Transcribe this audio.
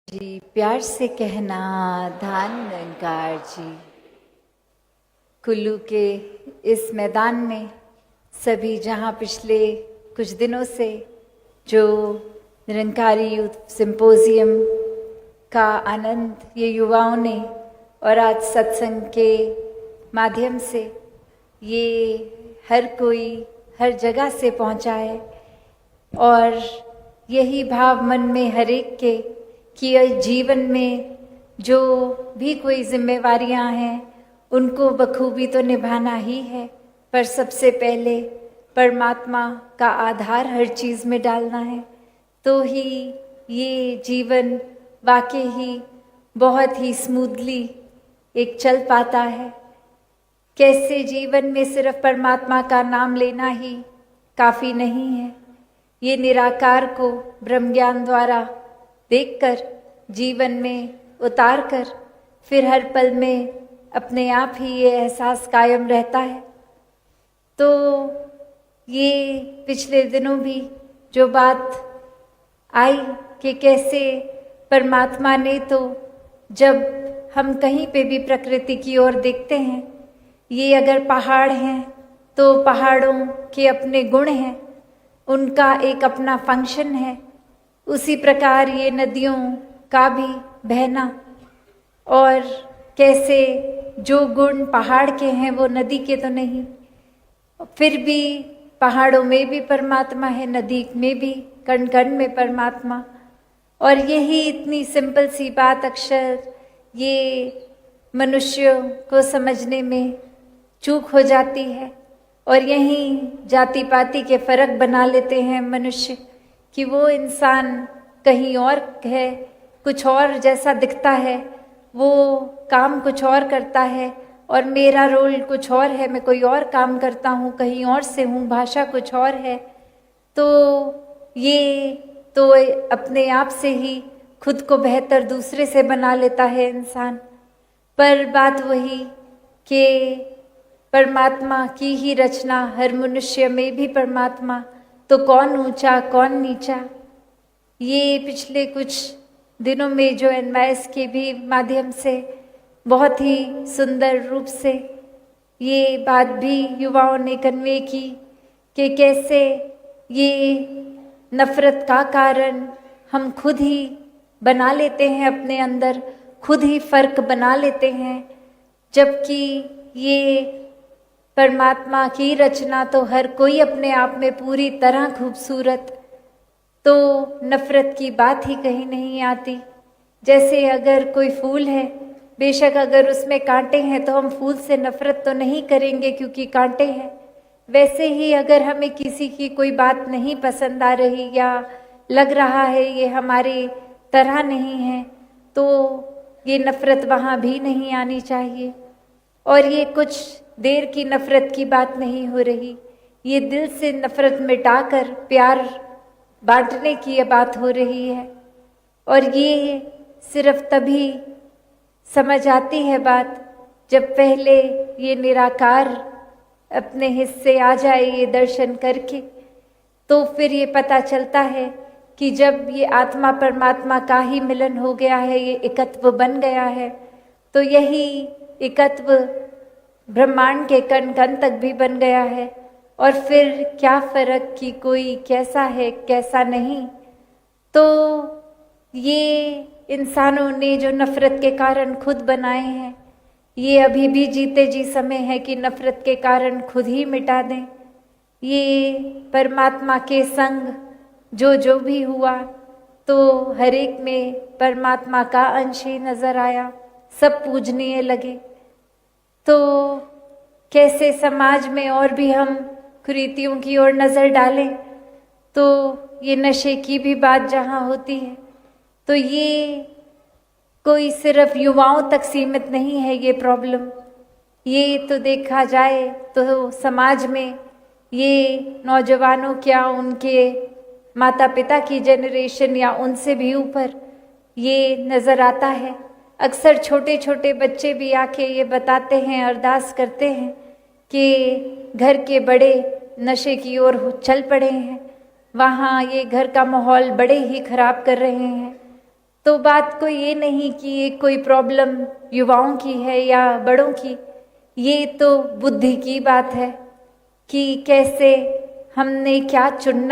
जी प्यार से कहना धान निरंकार जी। कुल्लू के इस मैदान में सभी जहाँ पिछले कुछ दिनों से जो निरंकारी यूथ सिंपोजियम का आनंद ये युवाओं ने और आज सत्संग के माध्यम से ये हर कोई हर जगह से पहुँचा है और यही भाव मन में हर एक के कि जीवन में जो भी कोई जिम्मेवारियां हैं उनको बखूबी तो निभाना ही है, पर सबसे पहले परमात्मा का आधार हर चीज़ में डालना है, तो ही ये जीवन वाकई ही बहुत ही स्मूथली एक चल पाता है। कैसे जीवन में सिर्फ परमात्मा का नाम लेना ही काफ़ी नहीं है, ये निराकार को ब्रह्म ज्ञान द्वारा देखकर जीवन में उतार कर फिर हर पल में अपने आप ही ये एहसास कायम रहता है। तो ये पिछले दिनों भी जो बात आई कि कैसे परमात्मा ने तो जब हम कहीं पे भी प्रकृति की ओर देखते हैं, ये अगर पहाड़ हैं तो पहाड़ों के अपने गुण हैं, उनका एक अपना फंक्शन है। उसी प्रकार ये नदियों का भी बहना और कैसे जो गुण पहाड़ के हैं वो नदी के तो नहीं, फिर भी पहाड़ों में भी परमात्मा है, नदी में भी कण कण में परमात्मा। और यही इतनी सिंपल सी बात अक्सर ये मनुष्यों को समझने में चूक हो जाती है और यहीं जाति पाति के फर्क बना लेते हैं मनुष्य कि वो इंसान कहीं और है, कुछ और जैसा दिखता है, वो काम कुछ और करता है और मेरा रोल कुछ और है, मैं कोई और काम करता हूँ, कहीं और से हूँ, भाषा कुछ और है। तो ये तो अपने आप से ही खुद को बेहतर दूसरे से बना लेता है इंसान। पर बात वही कि परमात्मा की ही रचना, हर मनुष्य में भी परमात्मा, तो कौन ऊंचा कौन नीचा। ये पिछले कुछ दिनों में जो एनवाइस के भी माध्यम से बहुत ही सुंदर रूप से ये बात भी युवाओं ने कन्वे की कि कैसे ये नफरत का कारण हम खुद ही बना लेते हैं, अपने अंदर खुद ही फर्क बना लेते हैं, जबकि ये परमात्मा की रचना तो हर कोई अपने आप में पूरी तरह खूबसूरत, तो नफरत की बात ही कहीं नहीं आती। जैसे अगर कोई फूल है, बेशक अगर उसमें कांटे हैं तो हम फूल से नफरत तो नहीं करेंगे क्योंकि कांटे हैं। वैसे ही अगर हमें किसी की कोई बात नहीं पसंद आ रही या लग रहा है ये हमारी तरह नहीं है, तो ये नफरत वहाँ भी नहीं आनी चाहिए। और ये कुछ देर की नफरत की बात नहीं हो रही, ये दिल से नफरत मिटाकर प्यार बांटने की ये बात हो रही है। और ये सिर्फ तभी समझ आती है बात जब पहले ये निराकार अपने हिस्से आ जाए ये दर्शन करके, तो फिर ये पता चलता है कि जब ये आत्मा परमात्मा का ही मिलन हो गया है, ये एकत्व बन गया है, तो यही एकत्व ब्रह्मांड के कण कण तक भी बन गया है। और फिर क्या फर्क कि कोई कैसा है कैसा नहीं। तो ये इंसानों ने जो नफरत के कारण खुद बनाए हैं, ये अभी भी जीते जी समय है कि नफरत के कारण खुद ही मिटा दें। ये परमात्मा के संग जो जो भी हुआ, तो हर एक में परमात्मा का अंश ही नजर आया, सब पूजनीय लगे। तो कैसे समाज में और भी हम कुरीतियों की ओर नज़र डालें, तो ये नशे की भी बात जहाँ होती है, तो ये कोई सिर्फ युवाओं तक सीमित नहीं है ये प्रॉब्लम। ये तो देखा जाए तो समाज में ये नौजवानों क्या उनके माता पिता की जनरेशन या उनसे भी ऊपर ये नज़र आता है। अक्सर छोटे छोटे बच्चे भी आके ये बताते हैं, अरदास करते हैं कि घर के बड़े नशे की ओर चल पड़े हैं, वहाँ ये घर का माहौल बड़े ही खराब कर रहे हैं। तो बात कोई ये नहीं कि ये कोई प्रॉब्लम युवाओं की है या बड़ों की, ये तो बुद्धि की बात है कि कैसे हमने क्या चुनना